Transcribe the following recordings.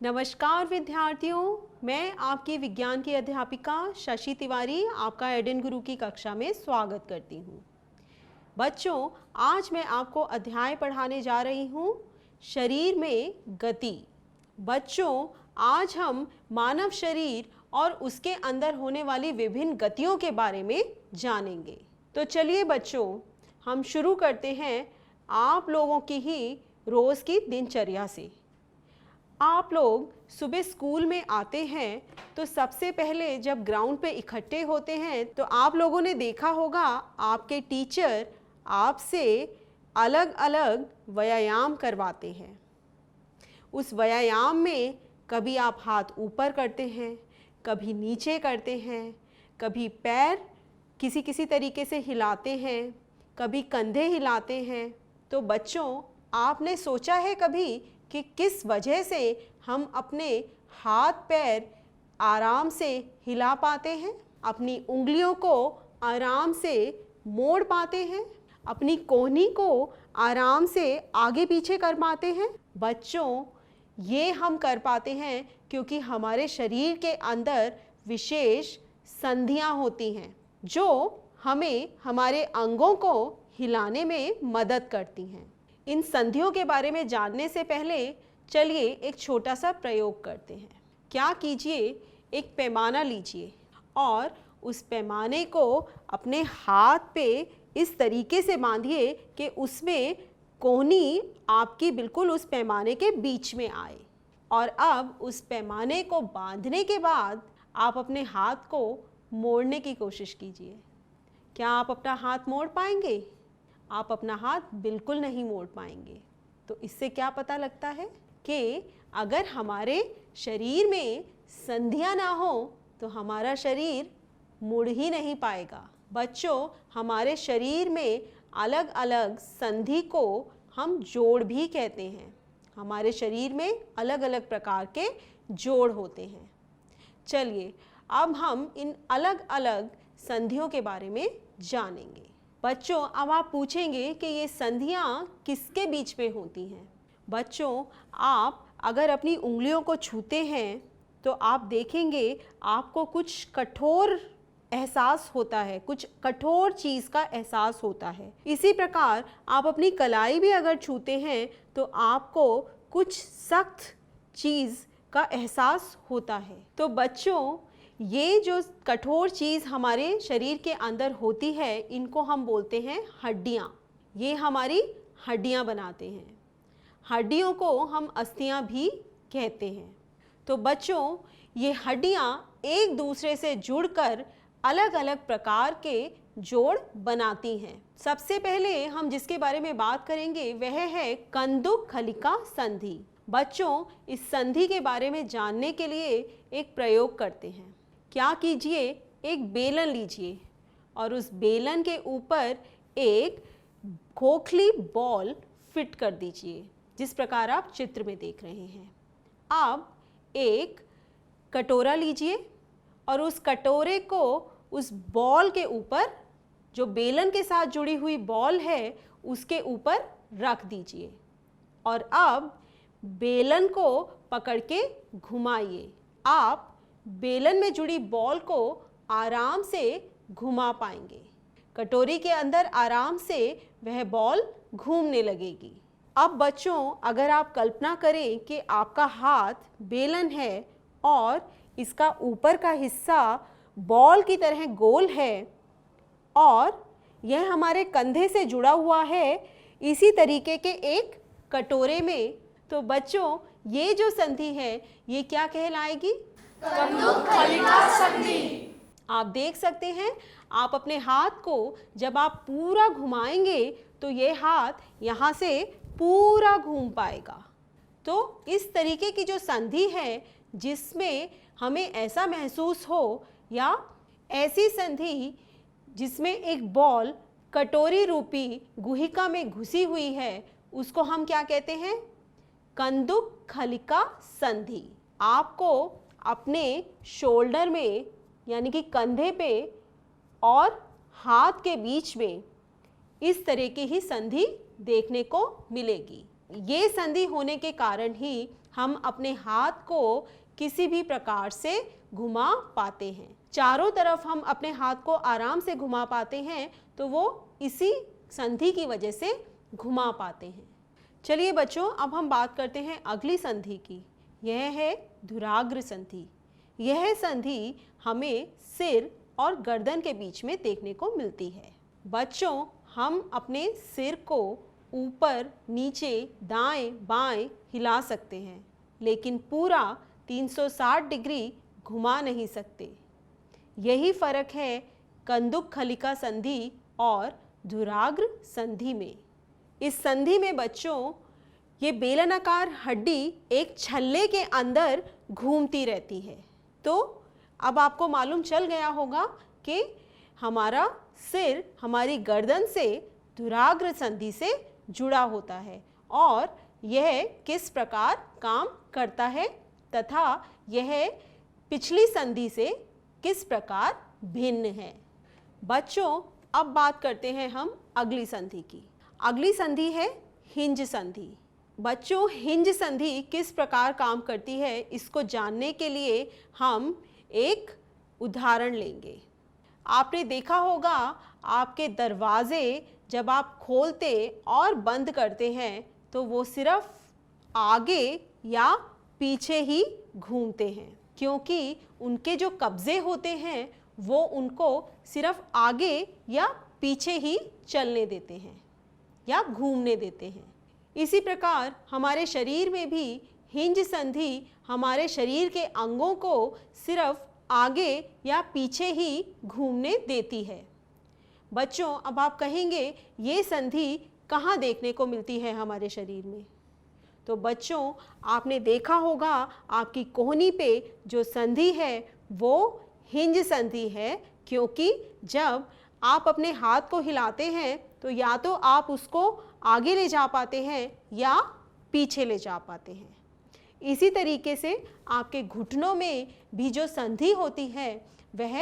नमस्कार विद्यार्थियों, मैं आपकी विज्ञान की अध्यापिका शशि तिवारी आपका एडन गुरु की कक्षा में स्वागत करती हूँ। बच्चों, आज मैं आपको अध्याय पढ़ाने जा रही हूँ शरीर में गति। बच्चों, आज हम मानव शरीर और उसके अंदर होने वाली विभिन्न गतियों के बारे में जानेंगे। तो चलिए बच्चों, हम शुरू करते हैं आप लोगों की ही रोज़ की दिनचर्या से। आप लोग सुबह स्कूल में आते हैं तो सबसे पहले जब ग्राउंड पे इकट्ठे होते हैं तो आप लोगों ने देखा होगा आपके टीचर आपसे अलग अलग व्यायाम करवाते हैं। उस व्यायाम में कभी आप हाथ ऊपर करते हैं, कभी नीचे करते हैं, कभी पैर किसी किसी तरीके से हिलाते हैं, कभी कंधे हिलाते हैं। तो बच्चों, आपने सोचा है कभी कि किस वजह से हम अपने हाथ पैर आराम से हिला पाते हैं, अपनी उंगलियों को आराम से मोड़ पाते हैं, अपनी कोहनी को आराम से आगे पीछे कर पाते हैं? बच्चों, ये हम कर पाते हैं क्योंकि हमारे शरीर के अंदर विशेष संधियां होती हैं जो हमें हमारे अंगों को हिलाने में मदद करती हैं। इन संधियों के बारे में जानने से पहले चलिए एक छोटा सा प्रयोग करते हैं। क्या कीजिए, एक पैमाना लीजिए और उस पैमाने को अपने हाथ पे इस तरीके से बांधिए कि उसमें कोहनी आपकी बिल्कुल उस पैमाने के बीच में आए। और अब उस पैमाने को बांधने के बाद आप अपने हाथ को मोड़ने की कोशिश कीजिए। क्या आप अपना हाथ मोड़ पाएंगे? आप अपना हाथ बिल्कुल नहीं मोड़ पाएंगे। तो इससे क्या पता लगता है कि अगर हमारे शरीर में संधियां ना हो तो हमारा शरीर मुड़ ही नहीं पाएगा। बच्चों, हमारे शरीर में अलग अलग संधि को हम जोड़ भी कहते हैं। हमारे शरीर में अलग अलग प्रकार के जोड़ होते हैं। चलिए अब हम इन अलग अलग संधियों के बारे में जानेंगे। बच्चों, अब आप पूछेंगे कि ये संधियां किसके बीच में होती हैं? बच्चों, आप अगर अपनी उंगलियों को छूते हैं तो आप देखेंगे आपको कुछ कठोर एहसास होता है, कुछ कठोर चीज़ का एहसास होता है। इसी प्रकार आप अपनी कलाई भी अगर छूते हैं तो आपको कुछ सख्त चीज़ का एहसास होता है। तो बच्चों, ये जो कठोर चीज़ हमारे शरीर के अंदर होती है इनको हम बोलते हैं हड्डियाँ। ये हमारी हड्डियाँ बनाते हैं। हड्डियों को हम अस्थियाँ भी कहते हैं। तो बच्चों, ये हड्डियाँ एक दूसरे से जुड़कर अलग अलग प्रकार के जोड़ बनाती हैं। सबसे पहले हम जिसके बारे में बात करेंगे वह है कंदुक खलिका संधि। बच्चों, इस संधि के बारे में जानने के लिए एक प्रयोग करते हैं। क्या कीजिए, एक बेलन लीजिए और उस बेलन के ऊपर एक खोखली बॉल फिट कर दीजिए, जिस प्रकार आप चित्र में देख रहे हैं। अब एक कटोरा लीजिए और उस कटोरे को उस बॉल के ऊपर, जो बेलन के साथ जुड़ी हुई बॉल है, उसके ऊपर रख दीजिए और अब बेलन को पकड़ के घुमाइए। आप बेलन में जुड़ी बॉल को आराम से घुमा पाएंगे। कटोरी के अंदर आराम से वह बॉल घूमने लगेगी। अब बच्चों, अगर आप कल्पना करें कि आपका हाथ बेलन है और इसका ऊपर का हिस्सा बॉल की तरह गोल है और यह हमारे कंधे से जुड़ा हुआ है इसी तरीके के एक कटोरे में, तो बच्चों, ये जो संधि है ये क्या कहलाएगी? कंदुक खलिका संधि। आप देख सकते हैं, आप अपने हाथ को जब आप पूरा घुमाएंगे तो ये हाथ यहाँ से पूरा घूम पाएगा। तो इस तरीके की जो संधि है जिसमें हमें ऐसा महसूस हो, या ऐसी संधि जिसमें एक बॉल कटोरी रूपी गुहिका में घुसी हुई है, उसको हम क्या कहते हैं? कंदुक खलिका संधि। आपको अपने शोल्डर में यानी कि कंधे पे और हाथ के बीच में इस तरह की ही संधि देखने को मिलेगी। ये संधि होने के कारण ही हम अपने हाथ को किसी भी प्रकार से घुमा पाते हैं। चारों तरफ हम अपने हाथ को आराम से घुमा पाते हैं, तो वो इसी संधि की वजह से घुमा पाते हैं। चलिए बच्चों, अब हम बात करते हैं अगली संधि की। यह है धुराग्र संधि। यह संधि हमें सिर और गर्दन के बीच में देखने को मिलती है। बच्चों, हम अपने सिर को ऊपर नीचे दाएं बाएं हिला सकते हैं, लेकिन पूरा 360 डिग्री घुमा नहीं सकते। यही फर्क है कंदुक खलिका संधि और धुराग्र संधि में। इस संधि में बच्चों, ये बेलनाकार हड्डी एक छल्ले के अंदर घूमती रहती है। तो अब आपको मालूम चल गया होगा कि हमारा सिर हमारी गर्दन से धुराग्र संधि से जुड़ा होता है और यह किस प्रकार काम करता है तथा यह पिछली संधि से किस प्रकार भिन्न है। बच्चों, अब बात करते हैं हम अगली संधि की। अगली संधि है हिंज संधि। बच्चों, हिंज संधि किस प्रकार काम करती है, इसको जानने के लिए हम एक उदाहरण लेंगे। आपने देखा होगा, आपके दरवाजे जब आप खोलते और बंद करते हैं तो वो सिर्फ आगे या पीछे ही घूमते हैं, क्योंकि उनके जो कब्जे होते हैं वो उनको सिर्फ आगे या पीछे ही चलने देते हैं या घूमने देते हैं। इसी प्रकार हमारे शरीर में भी हिंज संधि हमारे शरीर के अंगों को सिर्फ आगे या पीछे ही घूमने देती है। बच्चों, अब आप कहेंगे ये संधि कहाँ देखने को मिलती है हमारे शरीर में? तो बच्चों, आपने देखा होगा आपकी कोहनी पे जो संधि है वो हिंज संधि है, क्योंकि जब आप अपने हाथ को हिलाते हैं तो या तो आप उसको आगे ले जा पाते हैं या पीछे ले जा पाते हैं। इसी तरीके से आपके घुटनों में भी जो संधि होती है वह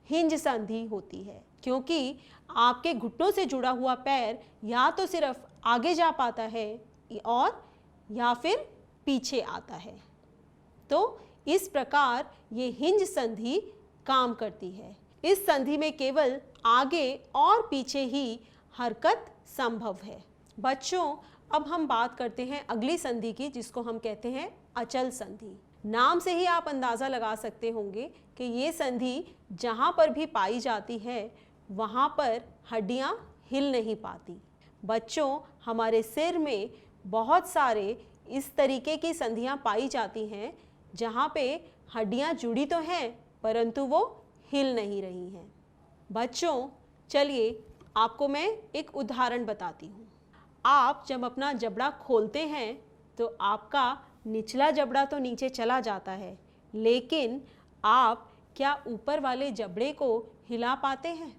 हिंज संधि होती है, क्योंकि आपके घुटनों से जुड़ा हुआ पैर या तो सिर्फ आगे जा पाता है और या फिर पीछे आता है। तो इस प्रकार ये हिंज संधि काम करती है। इस संधि में केवल आगे और पीछे ही हरकत संभव है। बच्चों, अब हम बात करते हैं अगली संधि की, जिसको हम कहते हैं अचल संधि। नाम से ही आप अंदाज़ा लगा सकते होंगे कि ये संधि जहाँ पर भी पाई जाती है वहाँ पर हड्डियाँ हिल नहीं पाती। बच्चों, हमारे सिर में बहुत सारे इस तरीके की संधियाँ पाई जाती हैं जहाँ पे हड्डियाँ जुड़ी तो हैं परंतु वो हिल नहीं रही हैं। बच्चों, चलिए आपको मैं एक उदाहरण बताती हूँ। आप जब अपना जबड़ा खोलते हैं तो आपका निचला जबड़ा तो नीचे चला जाता है, लेकिन आप क्या ऊपर वाले जबड़े को हिला पाते हैं?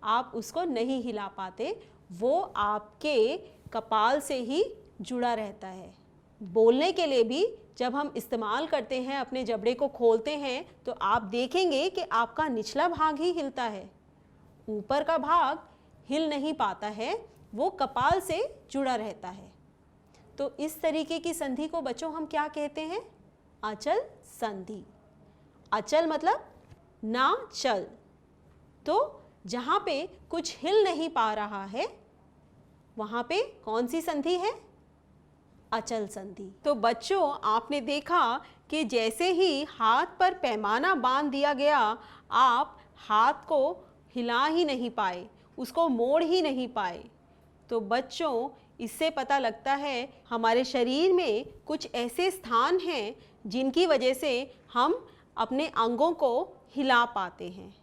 आप उसको नहीं हिला पाते, वो आपके कपाल से ही जुड़ा रहता है। बोलने के लिए भी जब हम इस्तेमाल करते हैं, अपने जबड़े को खोलते हैं, तो आप देखेंगे कि आपका निचला भाग ही हिलता है, ऊपर का भाग हिल नहीं पाता है, वो कपाल से जुड़ा रहता है। तो इस तरीके की संधि को बच्चों हम क्या कहते हैं? अचल संधि। अचल मतलब ना चल। तो जहाँ पे कुछ हिल नहीं पा रहा है वहाँ पे कौन सी संधि है? अचल संधि। तो बच्चों, आपने देखा कि जैसे ही हाथ पर पैमाना बांध दिया गया, आप हाथ को हिला ही नहीं पाए, उसको मोड़ ही नहीं पाए। तो बच्चों, इससे पता लगता है हमारे शरीर में कुछ ऐसे स्थान हैं जिनकी वजह से हम अपने अंगों को हिला पाते हैं।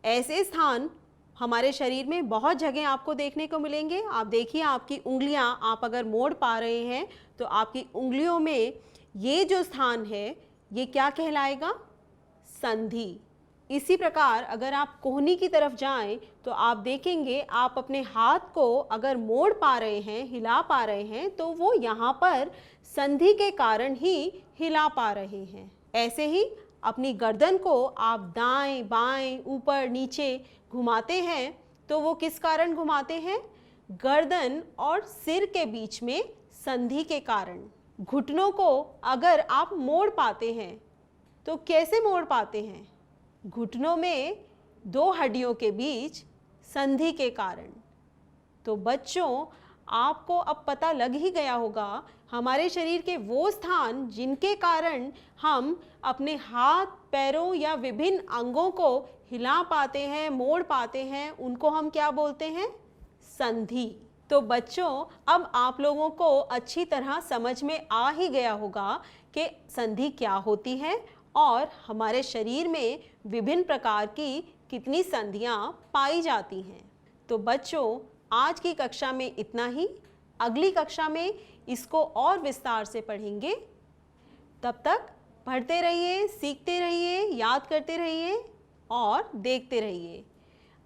ऐसे स्थान हमारे शरीर में बहुत जगह आपको देखने को मिलेंगे। आप देखिए, आपकी उंगलियां आप अगर मोड़ पा रहे हैं तो आपकी उंगलियों में ये जो स्थान है ये क्या कहलाएगा? संधि। इसी प्रकार अगर आप कोहनी की तरफ जाएं तो आप देखेंगे, आप अपने हाथ को अगर मोड़ पा रहे हैं, हिला पा रहे हैं, तो वो यहाँ पर संधि के कारण ही हिला पा रहे हैं। ऐसे ही अपनी गर्दन को आप दाएं बाएं ऊपर नीचे घुमाते हैं तो वो किस कारण घुमाते हैं? गर्दन और सिर के बीच में संधि के कारण। घुटनों को अगर आप मोड़ पाते हैं तो कैसे मोड़ पाते हैं? घुटनों में दो हड्डियों के बीच संधि के कारण। तो बच्चों, आपको अब पता लग ही गया होगा हमारे शरीर के वो स्थान जिनके कारण हम अपने हाथ, पैरों या विभिन्न अंगों को हिला पाते हैं, मोड़ पाते हैं, उनको हम क्या बोलते हैं? संधि। तो बच्चों, अब आप लोगों को अच्छी तरह समझ में आ ही गया होगा कि संधि क्या होती है और हमारे शरीर में विभिन्न प्रकार की कितनी संधियां पाई जाती हैं। तो बच्चों, आज की कक्षा में इतना ही। अगली कक्षा में इसको और विस्तार से पढ़ेंगे। तब तक पढ़ते रहिए, सीखते रहिए, याद करते रहिए और देखते रहिए।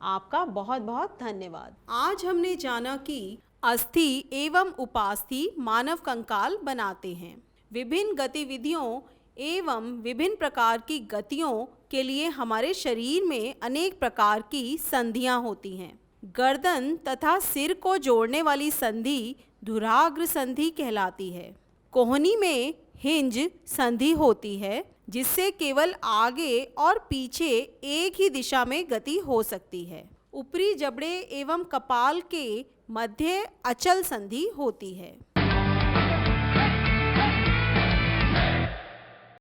आपका बहुत बहुत धन्यवाद। आज हमने जाना कि अस्थि एवं उपास्थि मानव कंकाल बनाते हैं। विभिन्न गतिविधियों एवं विभिन्न प्रकार की गतियों के लिए हमारे शरीर में अनेक प्रकार की संधियां होती हैं। गर्दन तथा सिर को जोड़ने वाली संधि धुराग्र संधि कहलाती है। कोहनी में हिंज संधि होती है, जिससे केवल आगे और पीछे एक ही दिशा में गति हो सकती है। ऊपरी जबड़े एवं कपाल के मध्य अचल संधि होती है।